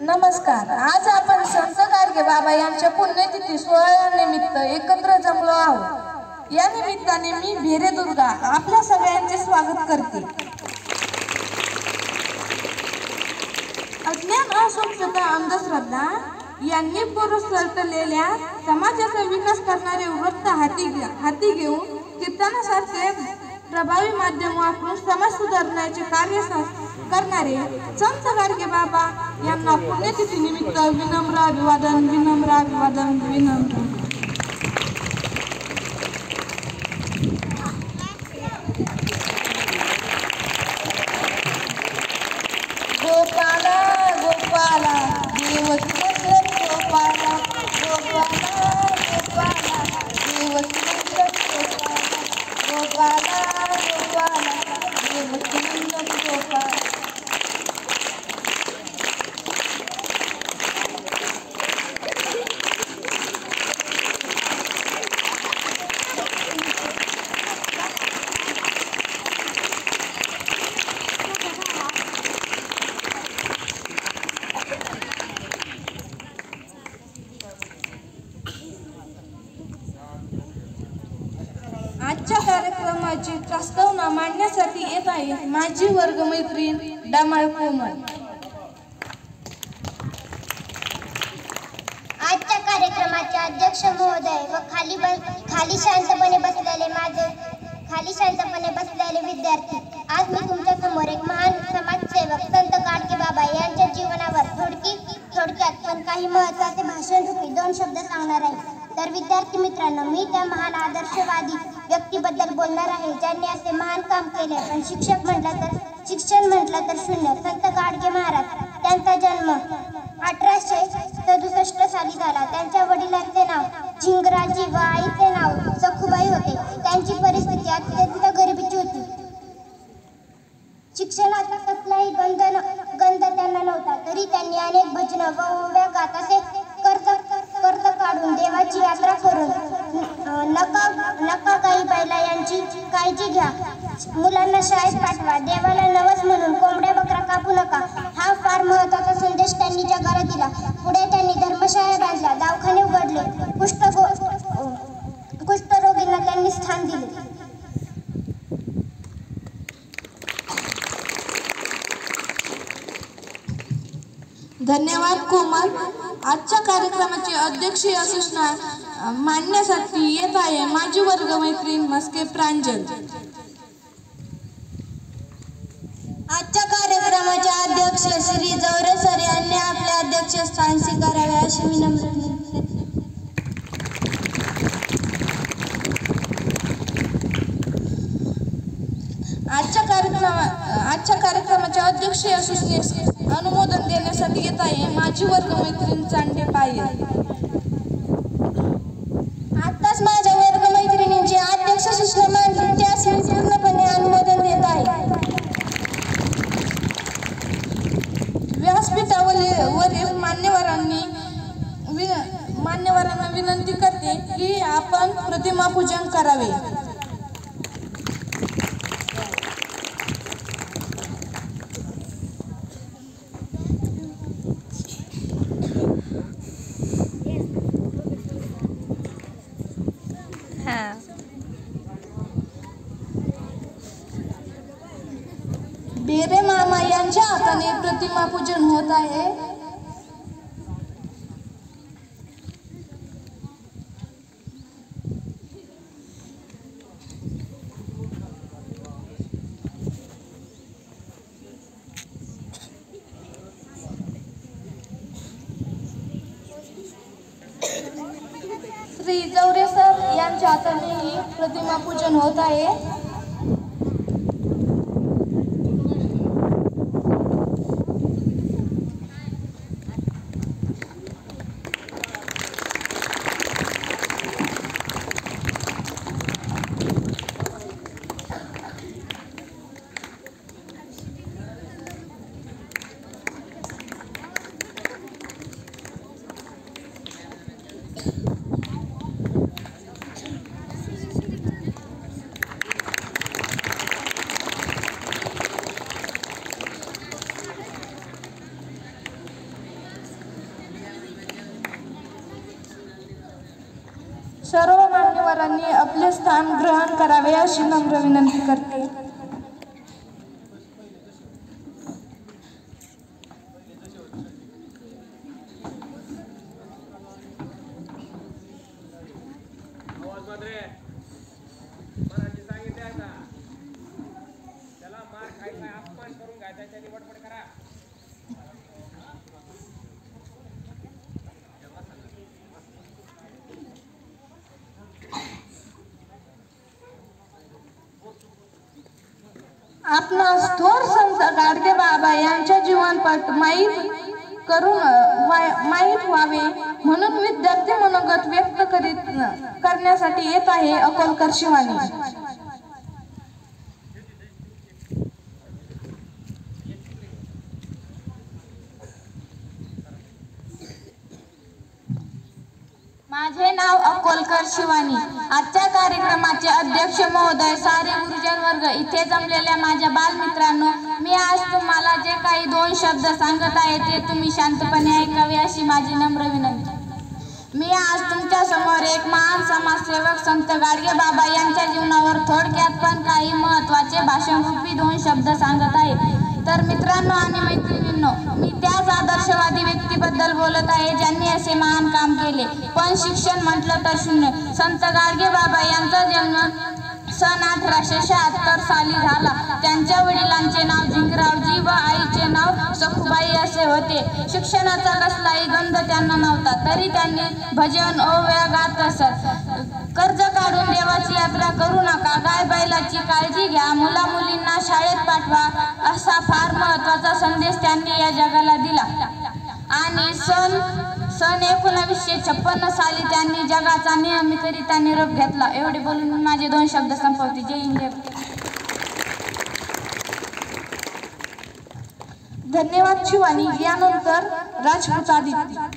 नमस्कार. आज आपण संत गाडगे बाबा यांच्या पुण्यतिथी सोहळ्यानिमित्त एकत्र जमलो आहोत. या निमित्ताने मी भेरे दुर्गा आपल्या सगळ्यांचे स्वागत करते. अज्ञान, अस्वच्छता, अंधश्रद्धा यांनी पुरुषलेल्या समाजाचा विकास करणारे वृत्त हाती घेऊन कीर्तनासारखे प्रभावी माध्यम वापरून समाज सुधारण्याचे कार्य करणारे संत गाडगे बाबा यांना पुण्यतिथी निमित्त विनम्र अभिवादन. गोपाला गोपाला देवकीनंदन गोपाला गोपाला गोपाला देवकीनंदन गोपाला गोपाला देवकीनंदन गोपाला. आजच्या कार्यक्रमाची प्रस्तावना मांडण्यासाठी येत आहे माझी वर्गमैत्रीण डमाळ कोमल. आजच्या कार्यक्रमाचे अध्यक्ष महोदय व खाली शांतपणे बसलेले विद्यार्थी, आज मी तुमच्या समोर एक महान समाजसेवक संत गाडगे बाबा यांच्या जीवनावर थोडक्यात पण काही महत्त्वाचे भाषण रूपी 2 शब्द सांगणार आहे. तर विद्यार्थी मित्रांनो, मी त्या महान आदर्शवादी व्यक्तीबद्दल बोलणार आहे ज्यांनी असे महान काम केले. पण शिक्षण म्हटलं तर शून्य. संत गाडगे महाराज, त्यांचा जन्म 1867 साली झाला. त्यांच्या वडिलांचे नाव झिंगराजी व आईचे नाव सखुबाई होते. त्यांची परिस्थिती अत्यंत गरिबीची होती. शिक्षणाचा कसलाही गंध त्यांना नव्हता. तरी त्यांनी अनेक भजन व ओव्या गात असे कर्ज काढून देवाची यात्रा करून नका काही बैला यांची काळजी घ्या, मुलांना शाळेत पाठवा, देवाला नवस म्हणून कोंबड्या बकरा कापू नका, हा फार महत्त्वाचा संदेश त्यांनी जगाला दिला. पुढे त्यांनी धर्मशाळा बांधल्या, दवाखाने उघडले, कुष्ठरोगींना त्यांनी स्थान दिले. धन्यवाद कोमल. आजच्या कार्यक्रमाची अध्यक्षीय सूचना मांडण्यासाठी येत आहे माझी वर्गमैत्रीण मस्के प्रांजल. आजच्या कार्यक्रमाचे अध्यक्ष श्री जवरे सर यांनी आपले अध्यक्षस्थान स्वीकारावे अशी विनम्र विनंती. आजच्या कार्यक्रमाच्या अध्यक्षीय सूचनेस अनुमोदन देण्यासाठी येत आहे माझी वर्गमैत्रीण चांडे पायल. आत्ताच माझ्या वर्गमैत्रिणींची अध्यक्ष सूचना मांडली, त्यास मी पूर्णपणे अनुमोदन देत आहे. व्यासपीठावरील मान्यवरांना विनंती करते की आपण प्रतिमा पूजन करावे. बेरे मामा यांच्या हाताने प्रतिमा पूजन होत आहे. श्री जवरे सर यांच्या हाताने ही प्रतिमा पूजन होत आहे. सर्व मान्यवरांनी आपले स्थान ग्रहण करावे अशी नम्र विनंती करते. आपणास थोर संत गाडगे बाबा यांच्या जीवनपट माहीत व्हावे म्हणून विद्यार्थी मनोगत व्यक्त करण्यासाठी येत आहे अकोलकर शिवानी. माझे नाव अकोलकर शिवानी. आजच्या कार्यक्रमाचे अध्यक्ष महोदय, सारे गुरुजन वर्ग, इथे जमलेल्या माझ्या बालमित्रांनो, मी आज तुम्हाला जे काही 2 शब्द सांगत आहे ते तुम्ही शांतपणे ऐकावे अशी माझी नम्र विनंती. मी आज तुमच्या समोर एक महान समाजसेवक संत गाडगे बाबा यांच्या जीवनावर थोडक्यात पण काही महत्त्वाचे भाषणरूपी 2 शब्द सांगत आहे. तर मित्रांनो आणि मैत्रिणींनो, मी त्याच आदर्शवादी व्यक्तीबद्दल बोलत आहे ज्यांनी असे महान काम केले. पण शिक्षण म्हटलं तर शून्य. संत गाडगे बाबा यांचा जन्म सन 1876 साली झाला. त्यांच्या वडिलांचे नाव झिंगरावजी व आईचे नाव सखुबाई असे होते. शिक्षणाचा कसलाही गंध त्यांना नव्हता, तरी त्यांनी भजन ओव्या गात असत. कर्ज काढून देवाची यात्रा करू नका, गाय बैलाची काळजी घ्या, मुला मुलींना शाळेत पाठवा, असा फार महत्त्वाचा संदेश त्यांनी या जगाला दिला. आणि सन 1956 साली त्यांनी जगाचा नियमितरित्या निरोप घेतला. एवढे बोलून माझे 2 शब्द संपवते. जय हिंद. धन्यवाद शिवानी. यानंतर Rajput Aditya.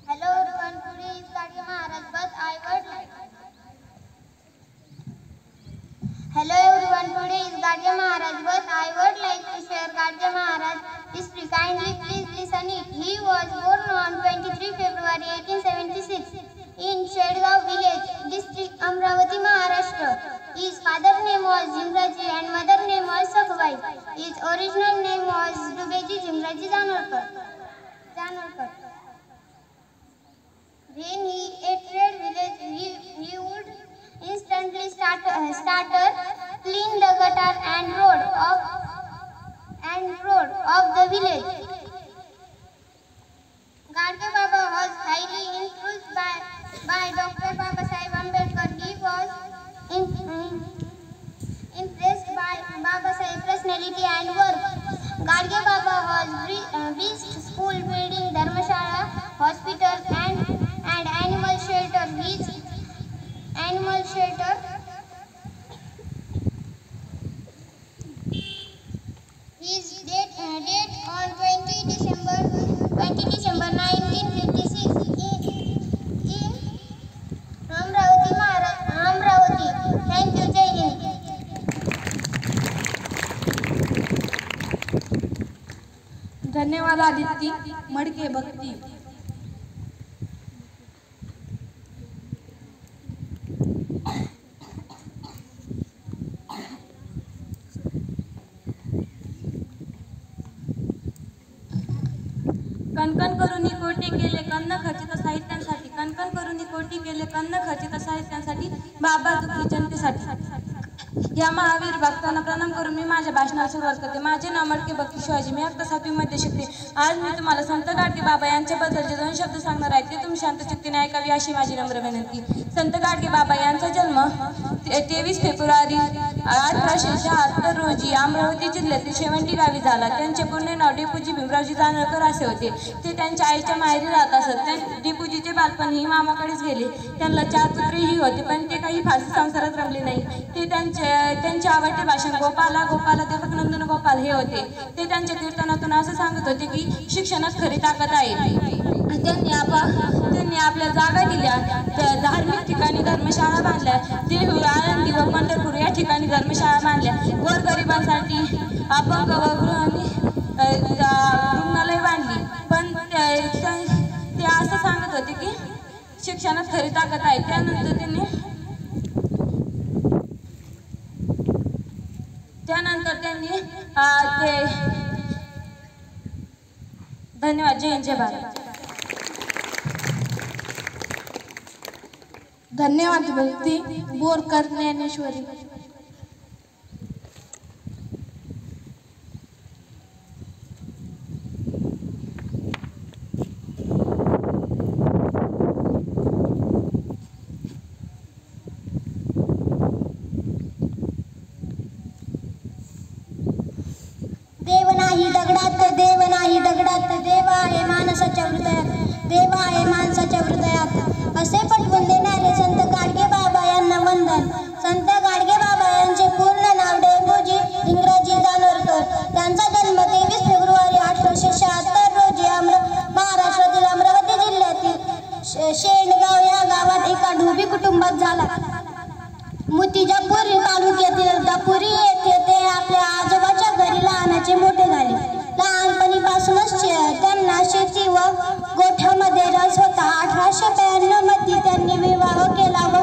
Hello everyone, today is Gadge Maharaj birth. Hello everyone, today is Gadge Maharaj birth. I would like to share Gadge Maharaj history. Kindly please listen it. He was born on 23 February 1876 in Shedgaon village, district Amravati, Maharashtra. His father's name was Jimraji and mother's name was Sakhubai. His original name was Dubeji Jimraji Janwarkar. When he entered village, he would instantly start clean the gutter and road of the village. Gadge Baba was highly influenced by Dr. Baba Sahib Ambedkar. He was impressed by Baba Sahib's personality and work. Gadge Baba was reached school, building, dharmashala, hospital and animal shelter. His date on 20 December 1956 in Amravati. Thank you. Jai Hind. धन्यवाद आदित्य. मडके भक्ती. कणकण करून कोटी केले कन्न खर्चित साहित्यांसाठी. कणकण करून कोटी केले कन्न खर्चित साहित्यांसाठी, बाबा दुःखी जनतेसाठी. या महावीर भक्तांना प्रणाम करून मी माझ्या भाषणाला सुरुवात करते. माझे नाव मडके भक्ती शिवाजी. मी आता 7वी मध्ये शिकते. आज मी तुम्हाला संत गाडगे बाबा यांच्याबद्दल जे 2 शब्द सांगणार आहेत ते तुम्ही शांत चित्ताने ऐकावे अशी माझी नम्र विनंती. संत गाडगे बाबा यांचा जन्म 23 फेब्रुवारी 1876 रोजी अमरावती जिल्ह्यातील शेवंटी गावी झाला. त्यांचे पूर्ण नाव डेपूजी भीमरावजी जानोरकर असे होते. ते त्यांच्या आईच्या माहेरी राहत असत. डेपूजीचे बालपण ही मामाकडेच गेले. त्यांना 4 पुत्रेही होते, पण ते काही फारसे संसारात रमले नाही. ते त्यांचे आवडते भाषण गोपाला गोपाला देवक नंदन गोपाल हे होते. ते त्यांच्या कीर्तनातून असं सांगत होते की शिक्षणात खरी ताकद आहे. त्यांनी आपल्या जागा दिल्या, धार्मिक ठिकाणी धर्मशाळा बांधल्या. देहू, आळंदी व पंढरपूर या ठिकाणी धर्मशाळा बांधल्या. गोरगरिबांसाठी अपंग व रुग्णालय बांधली. पण शिक्षणात खरी ताकद आहे. त्यानंतर त्यांनी ते धन्यवाद. जय हिंद, जय भारत. धन्यवाद भक्ती बोरकर ज्ञानेश्वरी. देव नाही दगडात देव आहे माणसाच्या हृदयात, देव आहे माणसाच्या हृदयात असे पटवून देणारे संत गाडगे बाबा यांना वंदन. संत गाडगे बाबा यांचे पूर्ण नाव डेबोजी इंग्रजी जानोरकर. त्यांचा जन्म 23 फेब्रुवारी 1876 रोजी महाराष्ट्रातील अमरावती जिल्ह्यातील शेंडगाव या गावात एका ढोबी कुटुंबात झाला. मुतिजापूर तालुक्यातील दापुरी येथे ते आपल्या आजोबाच्या घरी लहानाचे मोठे झाले. लहानपणीपासूनच त्यांना शेती व गोठ्यामध्ये रस होता. 1892 मध्ये त्यांनी विवाह केला व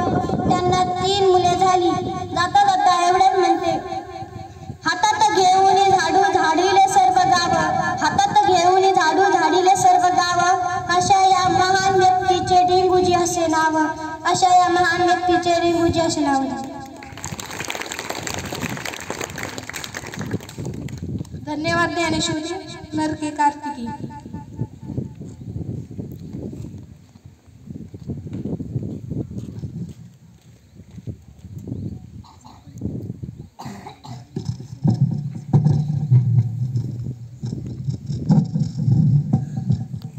त्यांना 3 मुले झाली. जाता जाता एवढेच म्हणते, हातात घेऊन झाडू झाडिले सर्व गाव, हातात घेऊन झाडू झाडिले सर्व गाव, अशा या महान व्यक्तीचे डेंगूजी असे नाव, अशा या महान व्यक्तीचे डेंगूजी असे नाव. धन्यवाद ज्ञानेश्वरी. नरके कार्तिकी.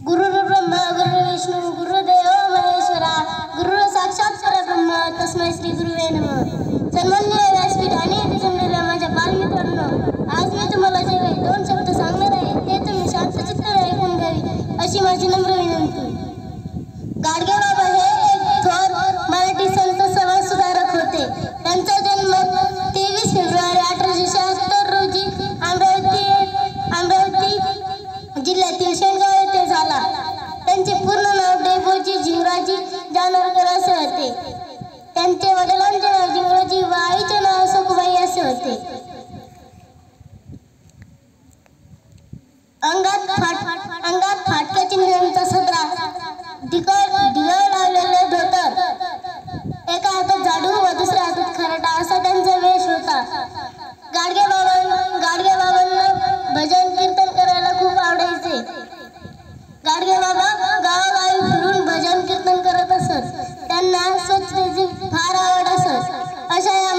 गुरुर्ब्रह्मा गुरुर्विष्णू गुरुदेव महेश्वरा, गुरु साक्षात परब्रह्म तस्मै श्री गुरुवे नमः. सन्माननीय व्यासपीठ आणि येथे जमलेल्या माझ्या बालमित्रांनो, आज मी तुम्हाला जे 2 शब्द सांगणार आहे ते तुम्ही शांतचित्ताने ऐकून घ्यावी अशी माझी नम्र विनंती. गाडगे बाबा हे एक थोर मराठी संत समाज सुधारक होते. त्यांचा जन्म 23 फेब्रुवारी 1876 रोजी अमरावती जिल्ह्यातील शेंडगाव येथे झाला. त्यांचे पूर्ण नाव डेबोजी झिंगराजी जानोरकर असे होते. त्यांचे वडिलांचे नाव झिंगराजी व आईचे नाव सखुबाई असे होते. अंगात फाटक्या चिन्हांचा सदरा, ढिगाळ लावलेले धोतर, एका हातात झाडू व दुसऱ्या हातात खराटा असा त्यांचा वेश होता. गाडगे बाबांना भजन कीर्तन करायला खूप आवडायचे. गाडगे बाबा गावागावी फिरून भजन कीर्तन करत असत. त्यांना स्वच्छतेची फार आवड असत. अशा या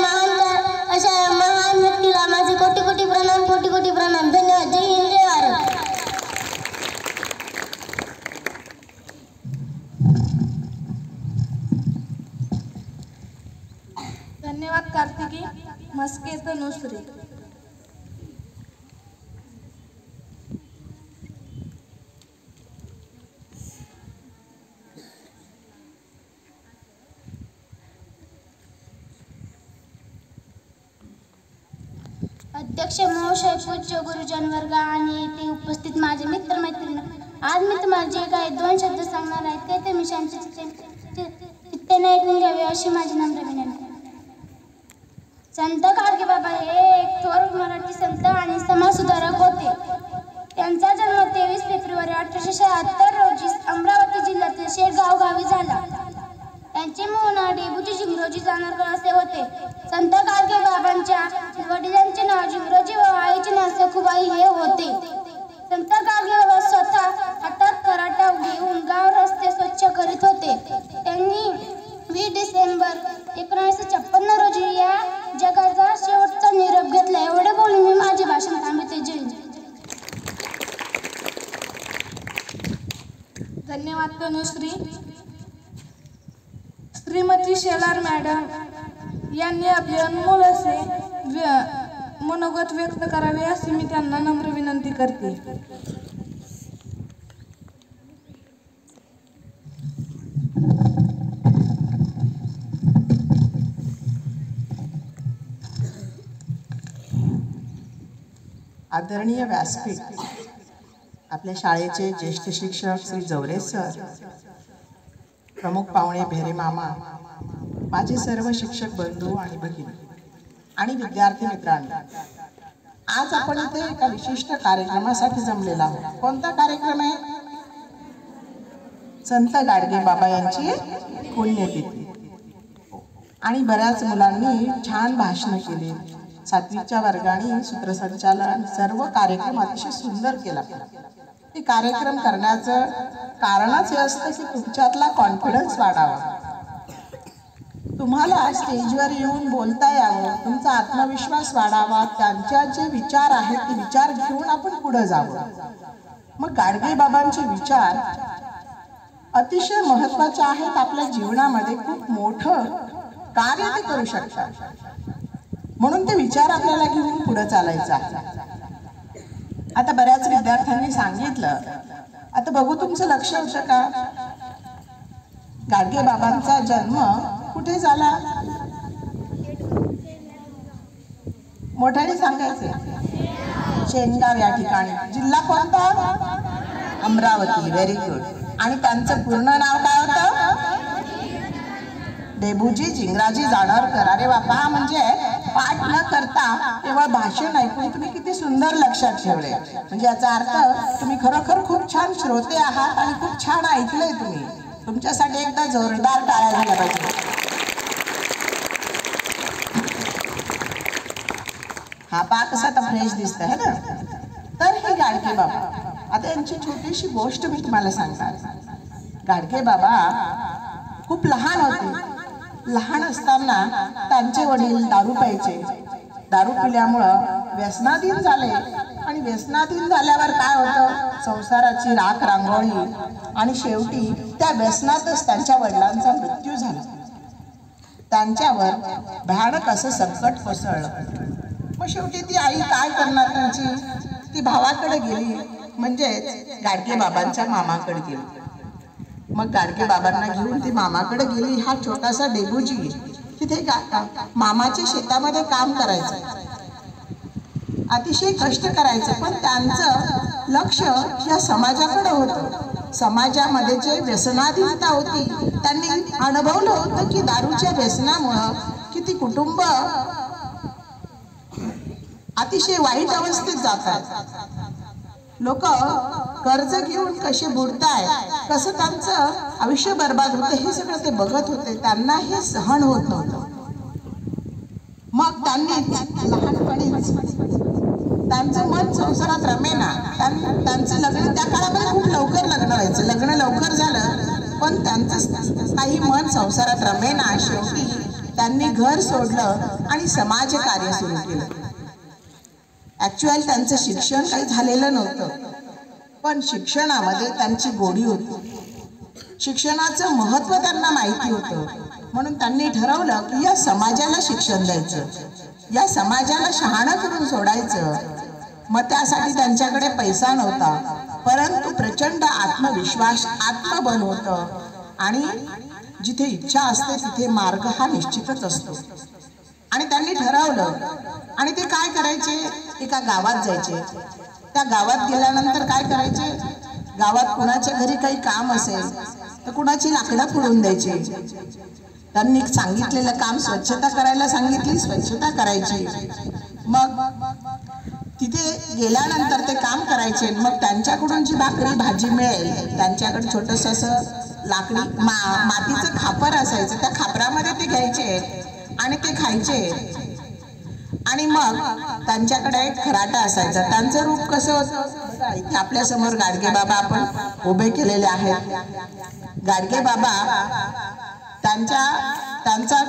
महान व्यक्तीला माझे कोटी कोटी प्रणाम, कोटी कोटी प्रणाम. धन्यवाद. जय हिंद, जय भारत. धन्यवाद कार्तिकी. मस्के तनुश्री. अध्यक्ष महोदय, पूज्य गुरुजन वर्ग आणि येथे उपस्थित माझे मित्र मैत्रिणी, आज मी तुम्हाला जे काही 2 शब्द सांगणार आहे ते तुम्ही शांतचित्ताने ऐकून घ्यावे अशी माझी नम्र विनंती. संत गाडगे बाबा हे एक थोर मराठी संत आणि समाजसुधारक होते. त्यांचा जन्म 23 फेब्रुवारी 1876 रोजी अमरावती जिल्ह्यातील शेंडगाव गावी झाला. त्यांचे मूळ नाव डेबोजी झिंगराजी जानोरकर असे होते. संत गाडगे बाबांच्या वडिलांचे नाव झिंगराजी व आईचे नाव सखुबाई हे होते. संत गाडगे बाबा स्वतः हातात खराटा घेऊन गाव रस्ते स्वच्छ करीत होते. त्यांनी 20 डिसेंबर 1956 रोजी या जगाचा शेवटचा निरोप घेतला. एवढे बोलून मी माझे भाषण थांबवते. जय हिंद. धन्यवाद तनुश्री. श्रीमती शेलार मॅडम यांनी आपले अनमोल असे मनोगत व्यक्त करावे अशी मी त्यांना नम्र विनंती करते. आदरणीय व्यासपीठ, आपल्या शाळेचे ज्येष्ठ शिक्षक श्री जवरे सर, प्रमुख पाहुणे भेरे मामा, माझे सर्व शिक्षक बंधू आणि भगिनी आणि विद्यार्थी मित्रांनो, आज आपण इथे एका विशिष्ट कार्यक्रमासाठी जमलेला आहोत. कोणता कार्यक्रम आहे? संत गाडगे बाबा यांची पुण्यतिथी. आणि बऱ्याच मुलांनी छान भाषण केली. 7वीच्या वर्गाने सूत्रसंचालन सर्व कार्यक्रम अतिशय सुंदर केला. हे कार्यक्रम करण्याचं कारणच हे असतं की तुमच्यातला कॉन्फिडन्स वाढावा, तुम्हाला स्टेजवर येऊन बोलता यावं, तुमचा आत्मविश्वास वाढावा, त्यांच्या जे विचार आहेत ते विचार घेऊन आपण पुढे जावं. मग गाडगे बाबांचे विचार अतिशय महत्त्वाचे आहेत. आपल्या जीवनामध्ये खूप मोठं कार्य ते करू शकतात. म्हणून ते विचार आपल्याला घेऊन पुढे चालायचं आहे. आता बऱ्याच विद्यार्थ्यांनी सांगितलं, आता बघू तुमचं लक्ष होतं का? गाडगे बाबांचा जन्म कुठे झाला? मोठ्याने सांगायचे. शेनगाव या ठिकाणी. जिल्हा कोणता? अमरावती. Very good. आणि त्यांचं पूर्ण नाव काय होतं? डेबूजी जिंगराजी जाणवकर. अरे बापा, म्हणजे पाठ न करता केवळ भाषण ऐकून तुम्ही किती सुंदर लक्षात ठेवले. म्हणजे याचा अर्थ तुम्ही खरोखर खूप छान श्रोते आहात आणि खूप छान ऐकलंय तुम्ही. तुमच्यासाठी एकदा जोरदार टाळ्या झाल्या पाहिजे. हा पा कसा तर फ्रेश दिसत आहे ना. तर हे गाडगे बाबा, आता यांची छोटीशी गोष्ट मी तुम्हाला सांगणार. गाडगे बाबा खूप लहान होते. लहान असताना त्यांचे वडील दारू प्यायचे. दारू पिल्यामुळं व्यसनाधीन झाले आणि व्यसनाधीन झाल्यावर काय होतं? संसाराची राख रांगोळी आणि शेवटी त्या व्यसनातच त्यांच्या वडिलांचा मृत्यू झाला. त्यांच्यावर भयानक असं संकट कोसळलं. मग शेवटी ती आई काय करणार त्यांची? ती भावाकडे गेली, म्हणजेच गाडगे बाबांच्या मामाकडे गेली. मग गाडगे बाबांना घेऊन ती मामाकडे गेली. हा छोटासा डेबूजी तिथे मामाच्या शेतामध्ये काम करायचं, अतिशय कष्ट करायचं. पण त्यांचं लक्ष या समाजाकडे होतं. समाजामध्ये जे व्यसनाधीनता होती, त्यांनी अनुभवलं होतं की दारूच्या व्यसनामुळं किती कुटुंब अतिशय वाईट अवस्थेत जातात. लोक कर्ज घेऊन कसे बुडताय, कसं त्यांचं आयुष्य बर्बाद होतं, हे सगळं ते बघत होते. त्यांना हे सहन होत नव्हतं. मग त्यांनी लहानपणीच त्यांचं मन संसारात रमेना. त्यांचं लग्न त्या काळामध्ये खूप लवकर लग्न व्हायचं. लग्न लवकर झालं पण त्यांचं काही मन संसारात रमेना. शेवटी त्यांनी घर सोडलं आणि समाजकार्य सुरू केलं. ऍक्च्युअली त्यांचं शिक्षण काही झालेलं नव्हतं, पण शिक्षणामध्ये त्यांची गोडी होती. शिक्षणाचं महत्त्व त्यांना माहिती होतं. म्हणून त्यांनी ठरवलं की या समाजाला शिक्षण द्यायचं, या समाजाला शहाणं करून सोडायचं. मग त्यासाठी त्यांच्याकडे पैसा नव्हता, परंतु प्रचंड आत्मविश्वास, आत्मबल होतं. आणि जिथे इच्छा असते तिथे मार्ग हा निश्चितच असतो. आणि त्यांनी ठरवलं. आणि ते काय करायचे? एका गावात जायचे. त्या गावात गेल्यानंतर काय करायचे? गावात कुणाच्या घरी काही काम असेल तर कुणाची लाकडं फोडून द्यायची. त्यांनी सांगितलेलं काम स्वच्छता करायला सांगितली, स्वच्छता करायची. मग तिथे गेल्यानंतर ते काम करायचे. मग त्यांच्याकडून जी भाकरी भाजी मिळेल, त्यांच्याकडे छोटंसं असं लाकडी मातीचं खापर असायचं, त्या खापरामध्ये ते घ्यायचे आणि ते खायचे. आणि मग त्यांच्याकडे एक खराटा असायचा. त्यांचं रूप कसं होतं? इथे आपल्या समोर गाडगे बाबा आपण उभे केलेले आहेत. गाडगे बाबा त्यांचा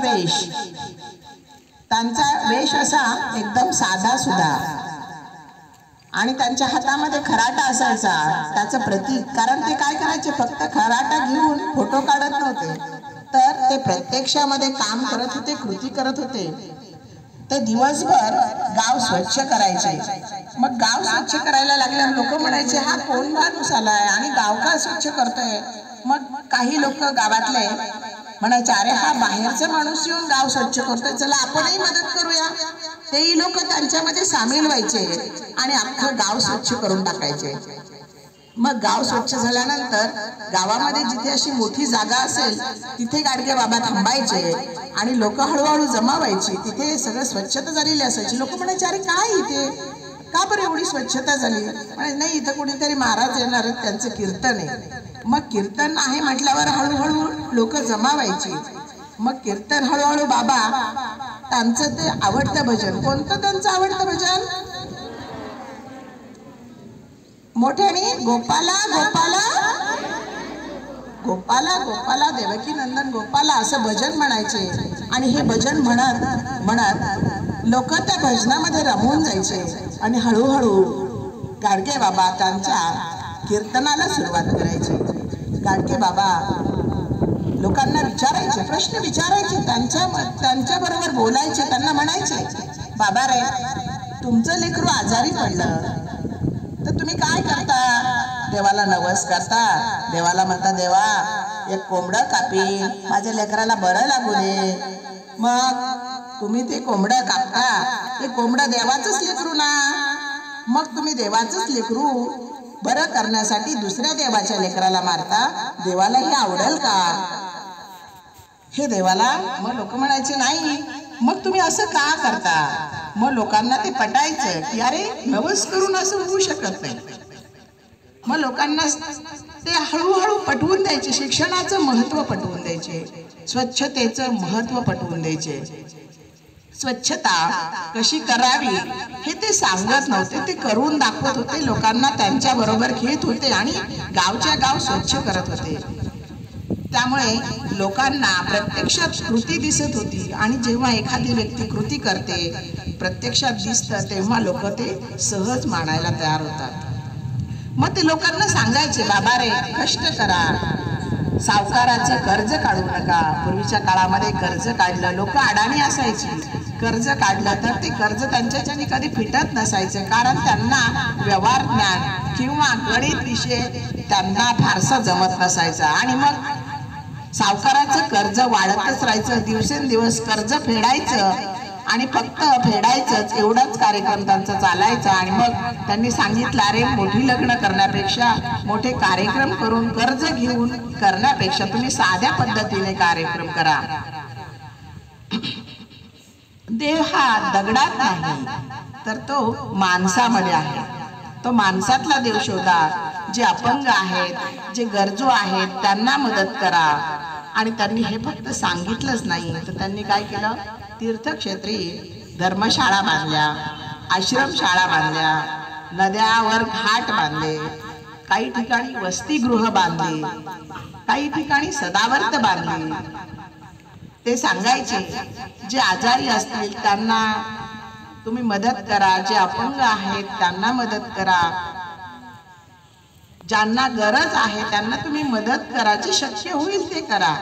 वेश असा एकदम साधा सुधा. आणि त्यांच्या हातामध्ये खराटा असायचा, त्याचं प्रतीक. कारण ते काय करायचे? फक्त खराटा घेऊन फोटो काढत नव्हते, तर ते प्रत्यक्षामध्ये काम करत होते, कृती करत होते. ते दिवसभर गाव स्वच्छ करायचे. मग गाव स्वच्छ करायला लागल्यावर लोक म्हणायचे, हा कोण माणूस आलाय आणि गाव का स्वच्छ करतोय? मग काही लोक गावातले म्हणायचे, अरे हा बाहेरचा माणूस येऊन गाव स्वच्छ करतोय, चला आपणही मदत करूया. तेही लोक त्यांच्यामध्ये सामील व्हायचे आणि अख्खं गाव स्वच्छ करून टाकायचे. मग गाव स्वच्छ झाल्यानंतर गावामध्ये जिथे अशी मोठी जागा असेल तिथे गाडगे बाबा थांबायचे आणि लोक हळूहळू जमा व्हायची. तिथे सगळं स्वच्छता झालेली असायची. लोक म्हणायचे, अरे काय इथे, का बरं एवढी स्वच्छता झाली? म्हणे नाही, इथं कोणीतरी महाराज येणार आहेत, त्यांचं कीर्तन आहे. मग कीर्तन आहे म्हटल्यावर हळूहळू लोक जमा व्हायची. मग कीर्तन हळूहळू बाबा त्यांचं ते आवडतं भजन, कोणतं त्यांचं आवडतं भजन? मोठ्याने गोपाला गोपाला गोपाला गोपाला देवकी नंदन गोपाला असं भजन म्हणायचे. आणि हे भजन म्हणत म्हणत लोक त्या भजनामध्ये रमून जायचे आणि हळूहळू गाडगे बाबा त्यांच्या कीर्तनाला सुरुवात करायचे. गाडगे बाबा लोकांना विचारायचे, प्रश्न विचारायचे, त्यांच्या बरोबर बोलायचे. त्यांना म्हणायचे, बाबा रे, तुमचं लेकरू आजारी पडलं तर तुम्ही काय करता? देवाला नवस करता, देवाला म्हणता, देवा एक कोंबडं कापी, माझ्या लेकराला बरं लागू दे. मग तुम्ही ते कोंबडं कापता, ते कोंबडं देवाचंच लेकरू ना. मग तुम्ही देवाचंच लेकरू बरं करण्यासाठी दुसऱ्या देवाच्या लेकराला मारता, देवाला हे आवडेल का? हे देवाला. मग लोक म्हणायचे, नाही, मग तुम्ही असं का करता? मग लोकांना ते पटायचं की अरे नवस करून असं होऊ शकत नाही. मग लोकांना ते हळूहळू पटवून द्यायचे, शिक्षणाचं महत्त्व पटवून द्यायचे, स्वच्छतेचं महत्त्व पटवून द्यायचे. स्वच्छता कशी करावी हे ते सांगत नव्हते, ते करून दाखवत होते. लोकांना त्यांच्या बरोबर घेत होते आणि गावच्या गाव स्वच्छ करत होते. त्यामुळे लोकांना प्रत्यक्षात कृती दिसत होती. आणि जेव्हा एखादी व्यक्ती कृती करते, प्रत्यक्षात दिसतं, तेव्हा लोक ते सहज मानायला तयार होतात. मग ते लोकांना सांगायचे, बाबा रे, कष्ट करा, सावकाराचं कर्ज काढू नका. पूर्वीच्या काळामध्ये कर्ज काढलं, लोक अडाणी असायची. कर्ज काढलं तर ते कर्ज त्यांच्याच्याने कधी फिटत नसायचं, कारण त्यांना व्यवहार ज्ञान किंवा गणित विषय त्यांना फारसा जमत नसायचा. आणि मग सावकाराचं कर्ज वाढतच राहायचं, दिवसेंदिवस कर्ज फेडायचं आणि फक्त फेडायचंच, एवढाच कार्यक्रम त्यांचा चालायचा. आणि मग त्यांनी सांगितलं, अरे मोठी लग्न करण्यापेक्षा, मोठे कार्यक्रम करून कर्ज घेऊन करण्यापेक्षा तुम्ही साध्या पद्धतीने कार्यक्रम करा. देव हा दगडात नाही तर तो माणसामध्ये आहे. तो माणसातला देव शोधा. जे अपंग आहेत, जे गरजू आहेत, त्यांना मदत करा. आणि त्यांनी हे फक्त सांगितलंच नाही, तर त्यांनी काय केलं? तीर्थक्षेत्री धर्मशाळा बांधल्या, आश्रमशाळा बांधल्या, नद्यावर घाट बांधले, काही ठिकाणी वसतिगृह बांधली, काही ठिकाणी सदावर्त बांधली. ते सांगायचे, जे आजारी असतील त्यांना तुम्ही मदत करा, जे अपंग आहेत त्यांना मदत करा, ज्यांना गरज आहे त्यांना तुम्ही मदत करा, जे शक्य होईल ते करा.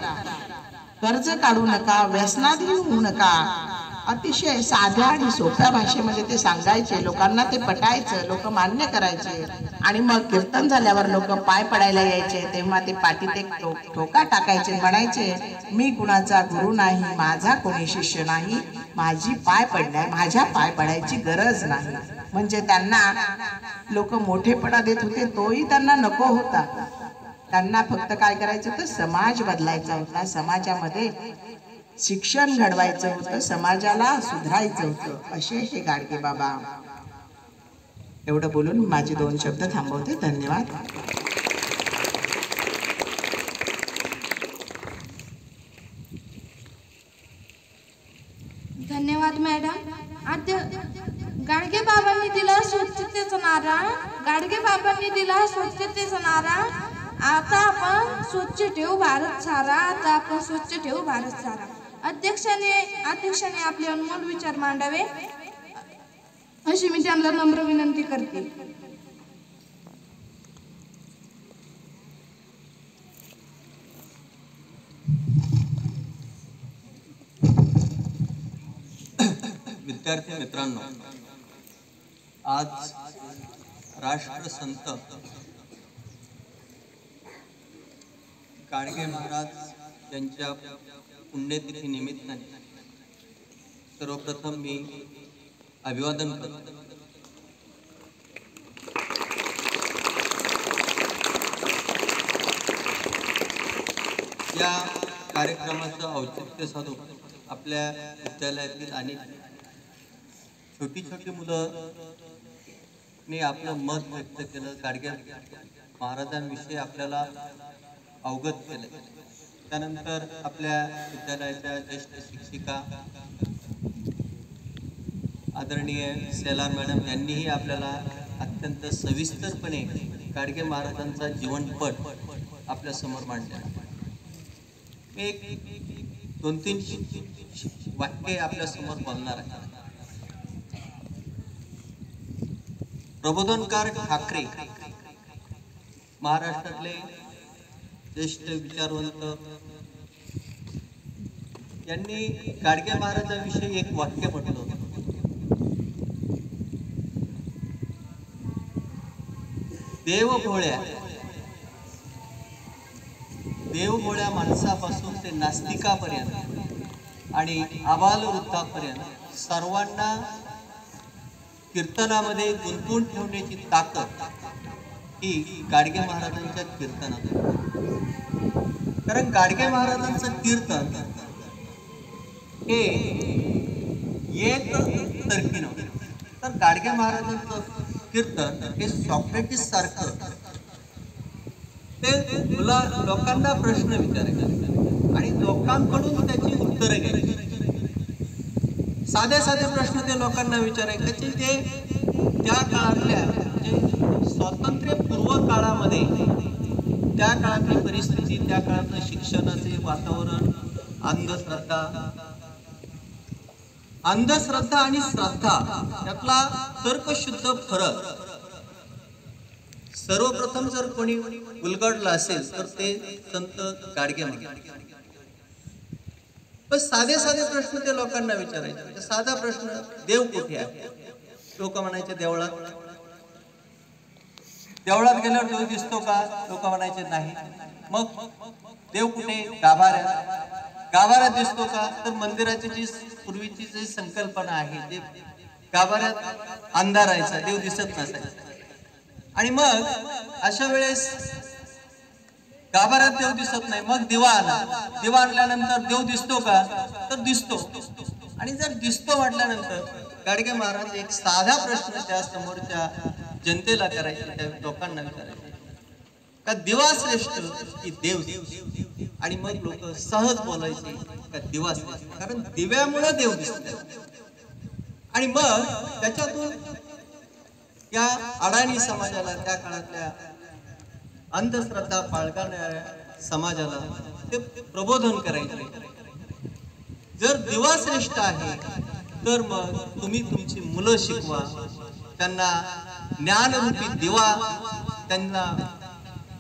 कर्ज काढू नका, व्यसनाधीन होऊ नका. अतिशय साध्या आणि सोप्या भाषेमध्ये ते सांगायचे. लोकांना ते पटायचं, लोक मान्य करायचे. आणि मग कीर्तन झाल्यावर लोक पाय पडायला यायचे, तेव्हा ते पाठीत एक ठोका टाकायचे, म्हणायचे, मी कुणाचा गुरु नाही, माझा कोणी शिष्य नाही, माझा पाय पडायची गरज नाही. म्हणजे त्यांना लोक मोठेपणा देत होते, तोही त्यांना नको होता. त्यांना फक्त काय करायचं होतं? समाज बदलायचा होता, समाजामध्ये शिक्षण घडवायचं होतं, समाजाला सुधारायचं होतं. असे हे गाडगे बाबा. एवढं बोलून माझे 2 शब्द थांबवते. धन्यवाद. धन्यवाद मॅडम. गाडगे बाबांनी दिला स्वच्छतेचा नारा, गाडगे बाबांनी दिला स्वच्छतेचा नारा. आता आपण स्वच्छ ठेवू भारत सारा, आता आपण स्वच्छ ठेवू भारत सारा. अध्यक्षाने आपले अनमोल विचार मांडावे अशी मी त्यांना नम्र विनंती करते. विद्यार्थी मित्रांनो, आज राष्ट्रसंत गाडगे महाराज यांच्या पुण्यतिथी निमित्ताने सर्वप्रथम मी अभिवादन करतो. कार्यक्रमाचं औचित्य साधून आपल्या विद्यालयातील अनेक छोटी छोटी मुलं आपलं मत व्यक्त केलं, गाडगे महाराजांविषयी आपल्याला अवगत केलं. त्यानंतर आपल्या विद्यालयाच्या ज्येष्ठ शिक्षिका आदरणीय सेलार मॅडम यांनीही आपल्याला अत्यंत सविस्तरपणे गाडगे महाराजांचा जीवनपट आपल्या समोर मांडला. एक 2-3 वाक्य आपल्या समोर बोलणार आहे. प्रबोधनकार ठाकरे महाराष्ट्रातले ज्येष्ठ विचारवंत यांनी गाडगे महाराजांविषयी एक वाक्य म्हटलं होतं. देवभोळ्या माणसापासून ते नास्तिकापर्यंत आणि आबालवृद्धापर्यंत सर्वांना कीर्तनामध्ये गुंतवून ठेवण्याची ताकद ही गाडगे महाराजांच्या कीर्तनात. कारण गाडगे महाराजांचं कीर्तन हे एक तर्फी नव्हतं. तर गाडगे महाराजांचं कीर्तन हे सॉक्रेटिस सारखं ते लोकांना प्रश्न विचारायचे आणि लोकांकडून त्याची उत्तरं घ्यायची. साधे प्रश्न ते लोकांना विचारायचे. ते त्या काळातल्या स्वातंत्र्यपूर्व काळामध्ये त्या काळातली परिस्थिती, त्या काळातलं शिक्षणाचे वातावरण, अंधश्रद्धा आणि श्रद्धा यातला तर्कशुद्ध फरक सर्वप्रथम जर कोणी उलगडला असेल तर ते संत गाडगे महाराज. पण साधे प्रश्न ते लोकांना विचारायचे. साधा प्रश्न, देव कुठे आहे? लोक म्हणायचे देवळात. देवळात गेल्यावर देव दिसतो का? लोक म्हणायचे नाही. मग देव कुठे? गाभाऱ्यात दिसतो का? तर मंदिराची जी पूर्वीची जी संकल्पना आहे ते गाभाऱ्यात अंधारायचा, देव दिसत नसायचा. आणि मग अशा वेळेस गाभाऱ्यात देव दिसत नाही, मग दिवा आला. दिवा आणल्यानंतर देव दिसतो का? तर दिसतो. आणि जर दिसतो म्हटल्यानंतर गाडगे महाराज एक साधा प्रश्न त्या समोरच्या जनतेला करायचे, त्या लोकांना विचारायचे का दिवा श्रेष्ठ की देव? आणि मग लोक सहज बोलायचे का दिवा श्रेष्ठ, कारण दिव्यामुळे देव दिसतो. आणि मग त्याच्यातून या अडाणी समाजाला, त्या काळातल्या अंधश्रद्धा बाळगणाऱ्या समाजाला ते प्रबोधन करायचे. जर दिवा श्रेष्ठ आहे तर मग तुम्ही तुमची मुलं शिकवा, त्यांना ज्ञानरूपी दिवा त्यांना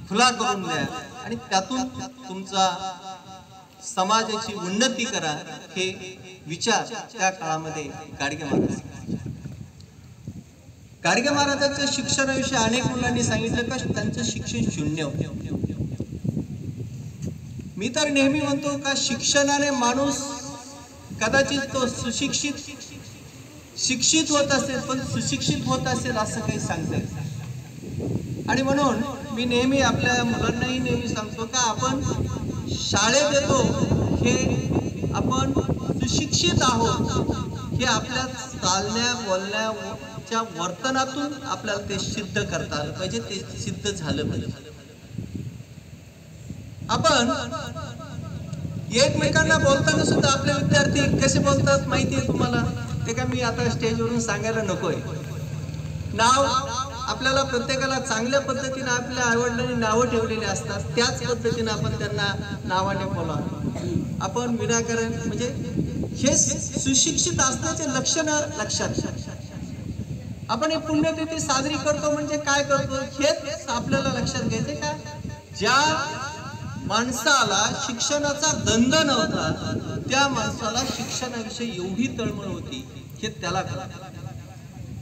खुला करून द्या आणि त्यातून तुमचा समाजाची उन्नती करा. हे विचार त्या काळामध्ये गाडगे महाराजांच्या शिक्षणाविषयी अनेक मुलांनी सांगितलं का त्यांचं शिक्षण शून्य होतं. मी तर नेहमी म्हणतो का शिक्षणाने माणूस कदाचित तो शिक्षित होत असेल, पण सुशिक्षित होत असेल असं काही सांगता येत. आणि म्हणून मी नेहमी आपल्या मुलांनाही नेहमी सांगतो का आपण शाळेत येतो हे आपण सुशिक्षित आहोत हे आपल्या चालण्या बोलण्याच्या वर्तनातून आपल्याला ते सिद्ध करता आलं पाहिजे, ते सिद्ध झालं पाहिजे. आपण एकमेकांना बोलताना सुद्धा आपले विद्यार्थी कसे बोलतात माहिती आहे तुम्हाला? ते का मी आता स्टेजवरून सांगायला नकोय. नाव आपल्याला प्रत्येकाला चांगल्या पद्धतीने आपल्या आईवडिलांनी नावं ठेवलेली असतात, त्याच पद्धतीने आपण त्यांना नावाने बोला. आपण विनाकारण म्हणजे हे सुशिक्षित असण्याचे लक्षण लक्षात. आपण एक पुण्यतिथी साजरी करतो म्हणजे काय करतो हेच आपल्याला लक्षात घ्यायचे का ज्या माणसाला शिक्षणाचा गंध नव्हता त्या माणसाला शिक्षणाविषयी एवढी तळमळ होती हे त्याला कळलं.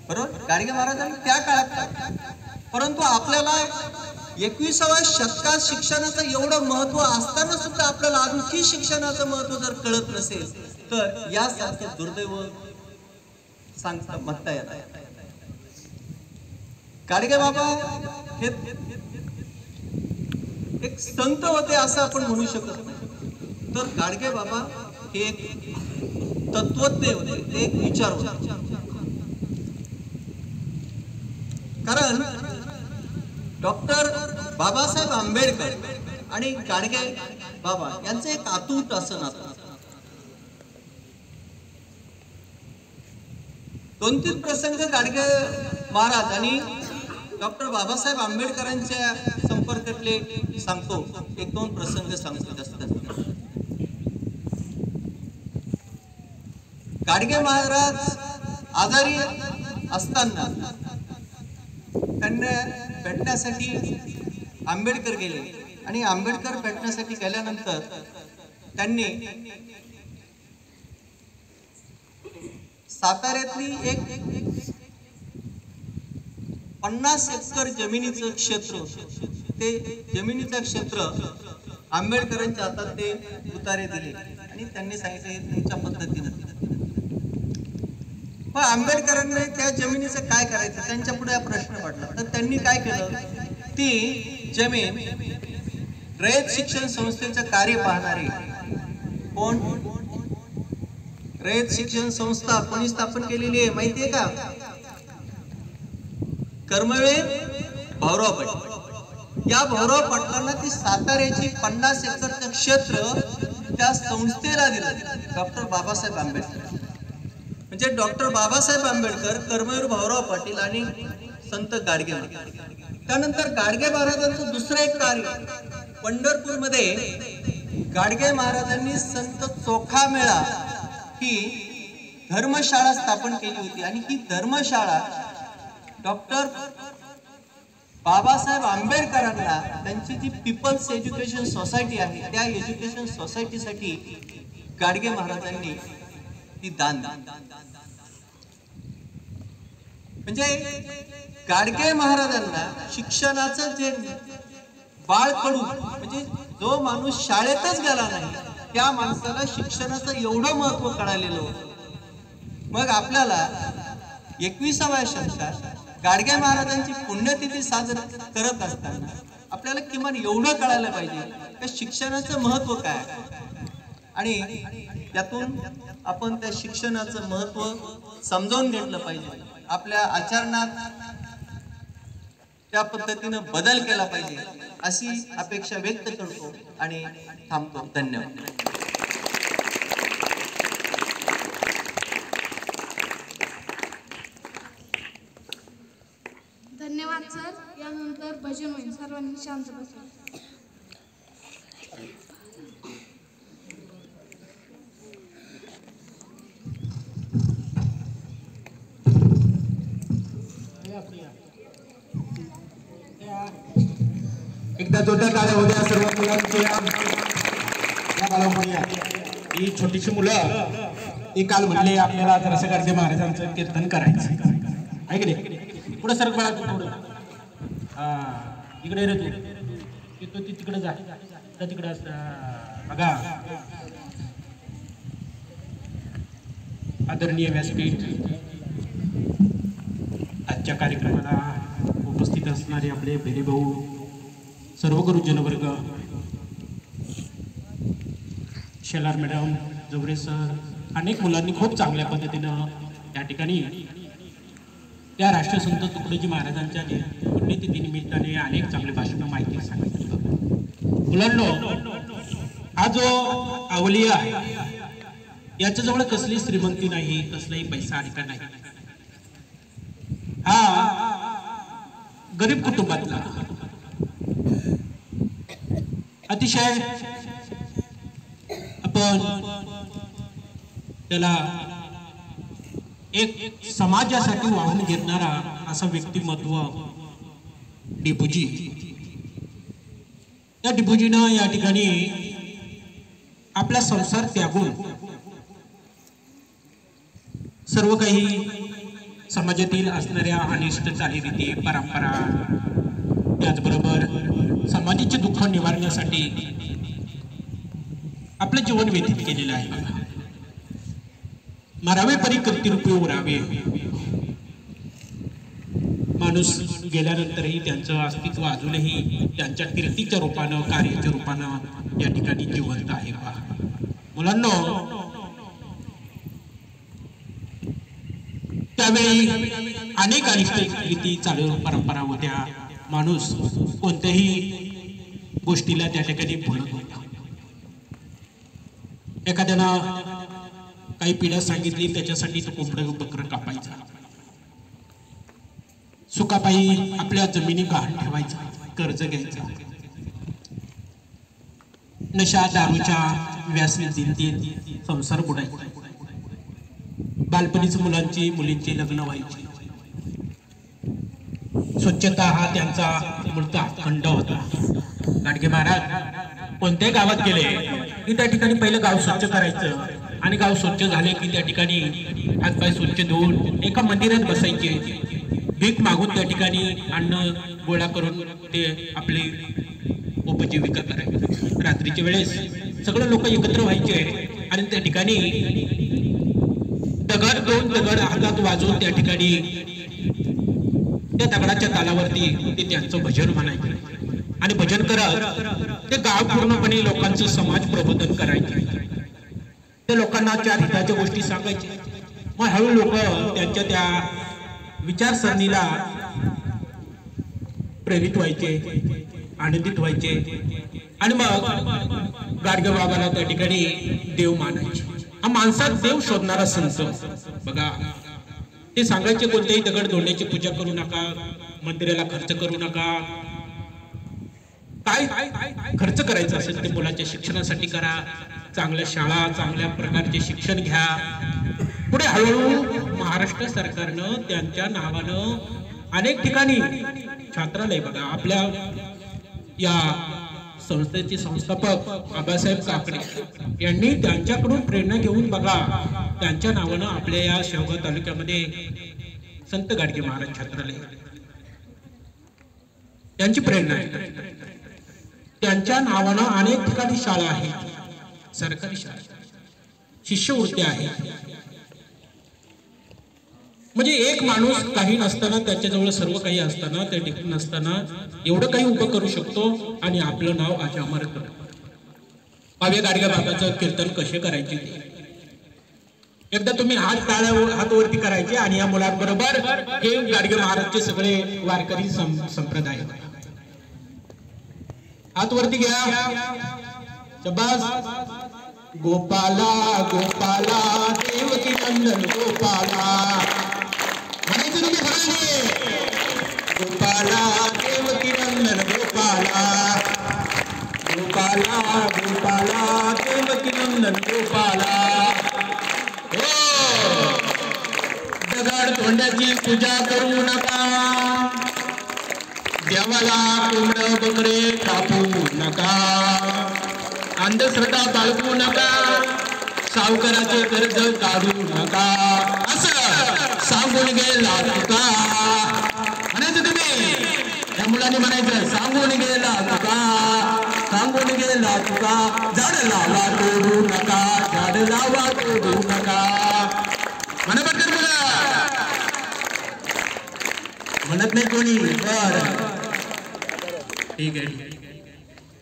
बरोबर, गाडगे महाराजांनी त्या काळात. परंतु आपल्याला 21व्या शतकात शिक्षणाचं एवढं महत्व असताना सुद्धा आपल्याला आणखी शिक्षणाचं महत्व जर कळत नसेल तर यासारखं दुर्दैव सांगता म्हणता येणार. गाडगे बाबा हे एक संत होते असं आपण म्हणू शकत नाही. तर गाडगे बाबा हे एक तत्वज्ञ होते, ते एक विचार होते. कारण डॉक्टर बाबासाहेब आंबेडकर आणि गाडगे बाबा यांचं एक अतूट असं नातं. 2-3 प्रसंग गाडगे महाराज आणि डॉक्टर बाबासाहेब आंबेडकरांच्या संपर्कातले सांगतो. 1-2 प्रसंग सांगतो जास्त. गाडगे महाराज आजारी असताना त्यांना भेटण्यासाठी आंबेडकर गेले आणि आंबेडकर भेटण्यासाठी गेल्यानंतर त्यांनी साताऱ्यातली एक 50 एकर जमिनीचं क्षेत्र, ते जमिनीचं क्षेत्र आंबेडकरांच्या हातात ते उतारे दिले आणि त्यांनी सांगितले हे तुमच्या पद्धतीनं. पण आंबेडकरांनी त्या जमिनीचं काय करायचं, त्यांच्या पुढे हा प्रश्न पडला. तर त्यांनी काय केलं, ती जमीन रयत शिक्षण संस्थेचं कार्य पाहणारे कोण, रयत शिक्षण संस्था कोणी स्थापन केलेली आहे माहितीये का? कर्मवीर भाऊराव पाटील. या भाऊराव पाटलांना ती साताऱ्याची 50 एकरचं क्षेत्र त्या संस्थेला दिलं, डॉक्टर बाबासाहेब आंबेडकर. म्हणजे डॉक्टर बाबासाहेब आंबेडकर, कर्मवीर भाऊराव पाटील आणि संत गाडगे. त्यानंतर गाडगे महाराजांचं दुसरं एक कार्य, पंढरपूरमध्ये गाडगे महाराजांनी संत चोखामेळा ही धर्मशाळा स्थापन केली होती आणि ही धर्मशाळा डॉक्टर बाबासाहेब आंबेडकरांना त्यांची जी पीपल्स एज्युकेशन सोसायटी आहे त्या एज्युकेशन सोसायटीसाठी गाडगे महाराजांनी ती दान दिली. म्हणजे गाडगे महाराजांना शिक्षणाचं जे बाळकडू, म्हणजे जो माणूस शाळेतच गेला नाही त्या माणसाला शिक्षणाचं एवढं महत्व कळालेलं होतं. मग आपल्याला 21व्या शतकात गाडगे महाराजांची पुण्यतिथी साजरी करत असताना आपल्याला किमान एवढं कळायला पाहिजे की शिक्षणाचं महत्व काय आणि त्यातून आपण त्या शिक्षणाचं महत्व समजावून घेतलं पाहिजे. आपल्या आचरणात त्या पद्धतीनं बदल केला पाहिजे अशी अपेक्षा व्यक्त करतो आणि थांबतो. धन्यवाद. धन्यवाद सर. यानंतर भजन होईल. सर्वांनी शांत बसा. एकदा जोरदार टाळ्या होऊ द्या सर्व मुलांच्या. ही छोटीशी मुलं ती काल म्हणले आपल्याला जरासं गाडगे महाराजांचं कीर्तन करायचं आहे की नाही. पुढे सरक बाळा तू थोडं. इकडे रे तू तिकडे जा तिकडे असतं बघा. आदरणीय व्यासपीठ, आजच्या कार्यक्रमाला उपस्थित असणारे आपले बेले भाऊ, सर्व गुरुजन वर्ग, शेलार मॅडम, जवरे सर, अनेक मुलांनी खूप चांगल्या पद्धतीनं या ठिकाणी त्या राष्ट्रसंत तुकडोजी महाराजांच्या पुण्यतिथी निमित्ताने अनेक चांगले भाषण माहिती सांगितली. मुलांनो, हा जो अवलिया आहे याच्याजवळ कसली श्रीमंती नाही, कसलाही पैसा अधिकार नाही. हा गरीब कुटुंबातला अतिशय आपण त्याला एक समाजासाठी वाहून घेणारा असं व्यक्तिमत्व डिपूजी. त्या डिपूजीनं या ठिकाणी आपला संसार त्यागून सर्व काही समाजातील असणाऱ्या अनिष्ट चालीरीती, परंपरा, त्याचबरोबर समाजाचे दुःख निवारण्यासाठी आपलं जीवन व्यतीत केलेलं आहे. मरावे परी कर्तृत्व उरावे. माणूस गेल्यानंतरही त्यांचं अस्तित्व अजूनही त्यांच्या कीर्तीच्या रूपानं, कार्याच्या रूपानं या ठिकाणी जिवंत आहे. मुलांनो, त्यावेळी अनेक अनिष्ट रीती चालू परंपरा होत्या. माणूस कोणत्याही गोष्टीला त्या ठिकाणी बोलत होता. एखाद्यानं काही पिढ्या सांगितली त्याच्यासाठी तो कोंबडं बकरं कापायचा, सुखापायी आपल्या जमिनी गहाण ठेवायचा, कर्ज घ्यायचा, नशा दारूच्या व्यसनाधीनतेत संसार बुडायचा. बालपणीच मुलांची मुलींची लग्न व्हायची. स्वच्छता हा त्यांचा मूळचा खंड होता. गाडगे महाराज कोणत्याही गावात गेले की त्या ठिकाणी पहिलं गाव स्वच्छ करायचं आणि गाव स्वच्छ झाले की त्या ठिकाणी हातपाय स्वच्छ धुवून एका मंदिरात बसायचे. भीक मागून त्या ठिकाणी अन्न गोळा करून ते आपली उपजीविका करायचे. रात्रीच्या वेळेस सगळे लोक एकत्र व्हायचे आणि त्या ठिकाणी दोन दगड हातात वाजवून त्या ठिकाणी त्या दगडाच्या तालावरती ते त्यांचं भजन म्हणायचे आणि भजन करत ते गाव पूर्णपणे लोकांचं समाज प्रबोधन करायचे. ते लोकांना चार हिताच्या गोष्टी सांगायचे. मग हळू लोक त्यांच्या त्या विचारसरणीला प्रेरित व्हायचे, आनंदित व्हायचे आणि मग गाडगे बाबाला त्या ठिकाणी देव मानायचे. हा माणसात देव शोधणारा संत बघा. ते सांगायचे कोणत्याही दगड दोंड्याची पूजा करू नका, मंदिराला खर्च करू नका. काय खर्च करायचं असेल ते मुलाच्या शिक्षणासाठी करा. चांगल्या शाळा, चांगल्या प्रकारचे शिक्षण घ्या. पुढे हळूहळू महाराष्ट्र सरकारनं त्यांच्या नावानं अनेक ठिकाणी छात्रालय बघा. आपल्या या संस्थेचे संस्थापक आबासाहेब काकडे यांनी त्यांच्याकडून प्रेरणा घेऊन बघा त्यांच्या नावानं आपल्या या शेवगाव तालुक्यामध्ये संत गाडगे महाराज छात्रालय त्यांची प्रेरणा आहे. त्यांच्या नावानं अनेक ठिकाणी शाळा आहेत, सरकारी शाळा, शिष्यवृत्त्या आहेत. म्हणजे एक माणूस काही नसताना, त्याच्याजवळ सर्व काही असताना, त्या ठिकाणी नसताना एवढं काही उभं करू शकतो आणि आपलं नाव अजरामर करतो. पावे गाडगे बाबाचं कीर्तन कसे करायचे एकदा तुम्ही हात वरती करायचे आणि या मुलांबरोबर हे गाडगे महाराजचे सगळे वारकरी संप्रदाय हात वरती घ्या. शबास. गोपाला गोपाला देवकी नंदन गोपाला म्हणायचं तुम्ही सगळ्यांनी. गोपाला देवकी नंदन गोपाला, गोपाला गोपाला देवकी नंदन गोपाला. हो, दगड तोंडाची पूजा करू नका, देवाला कोंबड बकरे कापू नका, अंधश्रद्धा बाळगू नका, सावकाराचे कर्ज काढू नका, असं सांगून गेला तुका. म्हणायचं तुम्ही या मुलांनी म्हणायचं सांगून गेला तुका, सांगून गेला तुका. झाड लावा तोडू नका, झाड लावा तोडू नका. म्हणा बरं मुला, म्हणत नाही कोणी. बर ठीक आहे,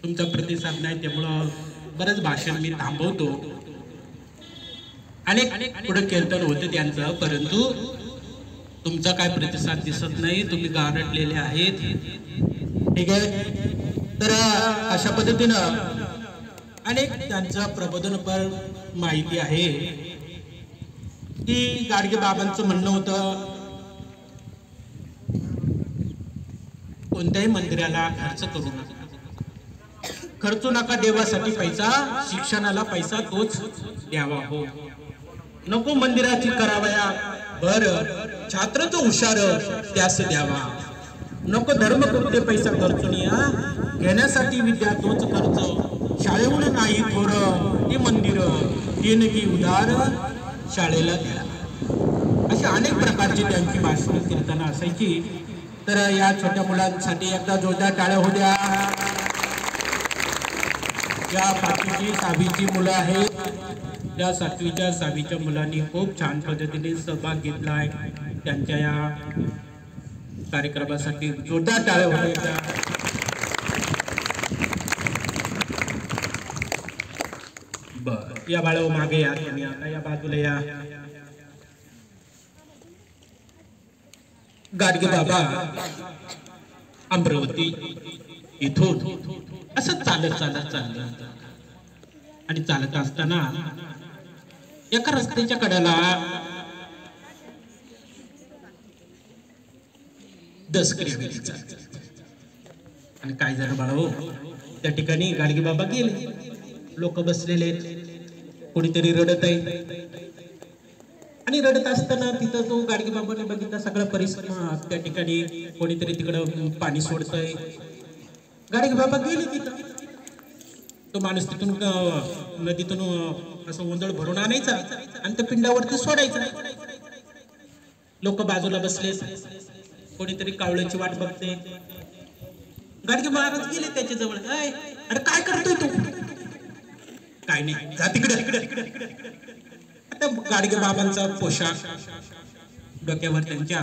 तुमचा प्रतिसाद नाही त्यामुळं बरंच भाषण मी थांबवतो. अनेक पुढे कीर्तन होते त्यांचं, परंतु तुमचा काय प्रतिसाद दिसत नाही. तुम्ही गारटलेले आहेत. ठीक आहे, तर अशा पद्धतीनं अनेक त्यांचं प्रबोधनपर माहिती आहे की गाडगे बाबांचं म्हणणं होतं कोणत्याही मंदिराला खर्च करू नका, खर्चू नका देवासाठी पैसा, शिक्षणाला पैसा तोच द्यावा. हो, नको मंदिराची करावया बर, छात्रचं हुशार त्यास द्यावा. नको धर्म करू पैसा खर्चून या, घेण्यासाठी विद्या तोच खर्च. शाळेहून नाही थोर ते मंदिर, तीन की उदार शाळेला द्या. अशी अनेक प्रकारची त्यांची भाषण कीर्तनं असायची. तर या छोट्या मुलांसाठी एकदा जोरदार टाळ्या होऊ द्या. या 5वी 6वीची मुलं आहेत, त्या 7वीच्या 6वीच्या मुलांनी खूप छान पद्धतीने सहभाग घेतला आहे. त्यांच्या या कार्यक्रमासाठी जोरदार टाळ्या होऊ द्या. बर. या बाळो मागे या, तुम्ही आता या बाजूला या. गाडगे बाबा अमरावती इथून असं चालत चालत चाललं आणि चालत असताना एका रस्त्याच्या कडेला दसक्रिया आणि काय झालं बाळा, त्या ठिकाणी गाडगे बाबा गेले. लोक बसलेले, कोणीतरी रडत आहे आणि रडत असताना तिथं तो गाडगे बाबाने बघितला सगळा परिसर. त्या ठिकाणी कोणीतरी तिकडं पाणी सोडतंय. गाडगे बाबा गेले तिथं. तो माणूस तिथून नदीतून असं ओंजळ भरून आणायचा आणि त्या पिंडावरती सोडायचा. लोक बाजूला बसले, कोणीतरी कावळ्याची वाट बघते. गाडगे महाराज गेले त्याच्या जवळ. अरे काय करतोय तू? काय नाही, जा तिकडे. आता गाडगे बाबांचा पोशाख, डोक्यावर त्यांच्या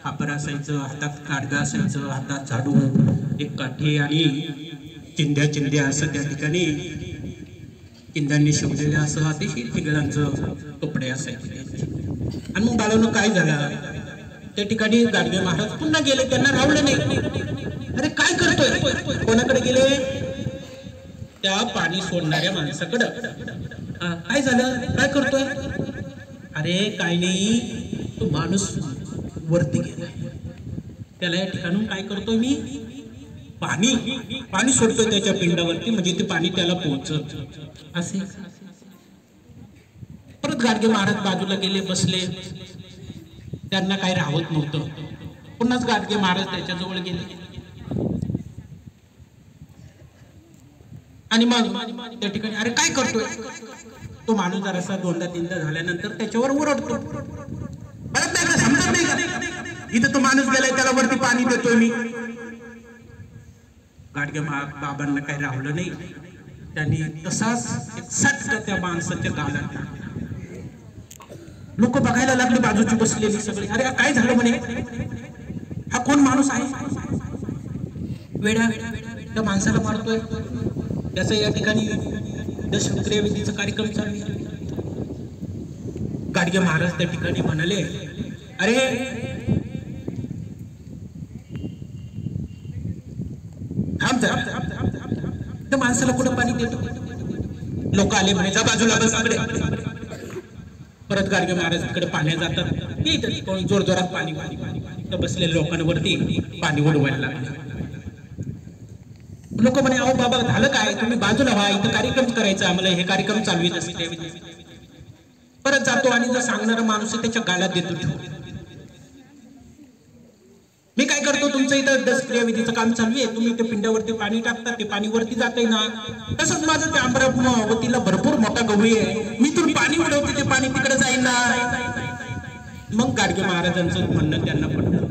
खापर असायचं, हातात काडगा असायचं, हातात झाडू, एक काठी आणि चिंध्या असं त्या ठिकाणी चिंध्यांनी शिवलेले असं अतिशय ठिगळांचं कपडे असायचे. आणि मग बाळांनो काय झालं, त्या ठिकाणी गाडगे महाराज पुन्हा गेले. त्यांना रावलं नाही. अरे काय करतोय? कोणाकडे गेले? त्या पाणी सोडणाऱ्या माणसाकडं. काय झालं? काय करतोय? अरे काय नाही, तो माणूस वरती गेलाय. त्याला या ठिकाणून काय करतोय मी? पाणी सोडतोय त्याच्या पिंडावरती, म्हणजे ते पाणी त्याला पोहोचत असे. परत गाडगे महाराज बाजूला गेले, बसले. त्यांना काही राहत नव्हतं. पुन्हाच गाडगे महाराज त्याच्याजवळ गेले आणि मग त्या ठिकाणी अरे काय करतोय? तो माणूस जरासा दोनदा तीनदा झाल्यानंतर त्याच्यावर ओरडतो. परत नाही का, समजत नाही का? इथं तो माणूस गेलाय, त्याला वरती पाणी देतोय मी. गाडगे बाबांना काही राहलं नाही. त्यांनी तसाच सटका त्या माणसाच्या गालात. लोक बघायला लागले, बाजूची बसलेली सगळी. अरे काय झालं म्हणे? हा कोण माणूस आहे? वेडा त्या माणसाला मारतोय. त्याचा या ठिकाणी दशक्रिया विधीचा कार्यक्रम चालू आहे. गाडगे महाराज त्या ठिकाणी म्हणाले, अरे थांब, त्या माणसाला कुठं पाणी देतो? लोक आले म्हणे, जा बाजूला बस इकडे. परत गाडगे महाराज तिकडे पाण्यात जातात. कोण जोर जोरात पाणी बसलेल्या लोकांवरती पाणी उडवायला लागले. लोक म्हणे, अहो बाबा झालं काय? तुम्ही बाजूला व्हा, इथं कार्यक्रम करायचा आम्हाला, हे कार्यक्रम चालवीत असते. परत जातो आणि जो सांगणारा माणूस आहे त्याच्या गालात देतो. मी काय करतो? तुमचं इथं दशक्रिया विधीचं काम चालू आहे, तुम्ही ते पिंडावरती पाणी टाकता, ते पाणी वरती जातंय ना. तसंच माझं ते अमरावतीला भरपूर मोठा गवळी आहे, मी तुला पाणी उडवते, ते पाणी तिकडे जाईल ना. मग गाडगे महाराजांचं म्हणणं त्यांना पडलं.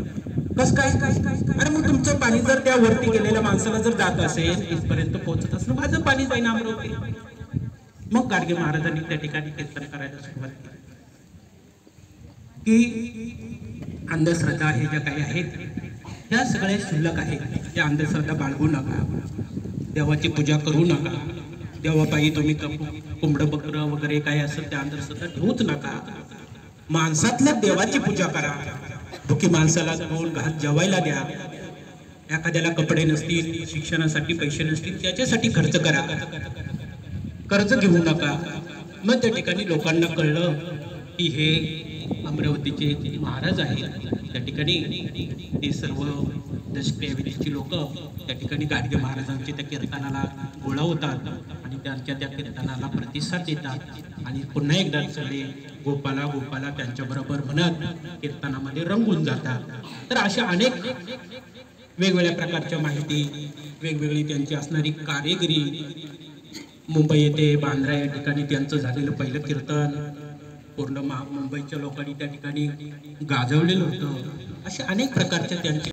कस काय? अरे मग तुमचं पाणी जर त्या वरती गेलेल्या माणसाला जर जात असेल, इथपर्यंत पोहोचत असेल, माझं पाणी जाईन अमरावती. मग गाडगे महाराजांनी त्या ठिकाणी कीर्तन करायला सुरुवात केली की अंधश्रद्धा हे ज्या काही आहेत त्या सगळ्या शिल्लक आहेत. त्या अंधश्रद्धा बाळगू नका, देवाची पूजा करू नका, देवापायी तुम्ही कोंबडं बकरं वगैरे काय असेल त्या अंधश्रद्धा ठेवूच नका. माणसातल्या देवाची पूजा करा. दुखी माणसाला दोन घास जेवायला द्या. एखाद्याला कपडे नसतील, शिक्षणासाठी पैसे नसतील, त्याच्यासाठी खर्च करा. कर्ज घेऊ नका. मग त्या ठिकाणी लोकांना कळलं की हे अमरावतीचे महाराज आहेत. त्या ठिकाणी ते सर्व दशक्रिया विधीची लोक त्या ठिकाणी गाडगे महाराजांच्या त्या कीर्तनाला बोलावतात आणि त्यांच्या त्या कीर्तनाला प्रतिसाद देतात आणि पुन्हा एकदा सगळे गोपाला गोपाला त्यांच्याबरोबर म्हणत कीर्तनामध्ये रंगून जातात. तर अशा अनेक वेगवेगळ्या प्रकारच्या माहिती, वेगवेगळी त्यांची असणारी कारेगिरी, मुंबई येथे बांद्रा या ठिकाणी त्यांचं झालेलं पहिलं कीर्तन पूर्ण मुंबईच्या लोकांनी त्या ठिकाणी गाजवलेलं होतं. अशा अनेक प्रकारच्या त्यांचे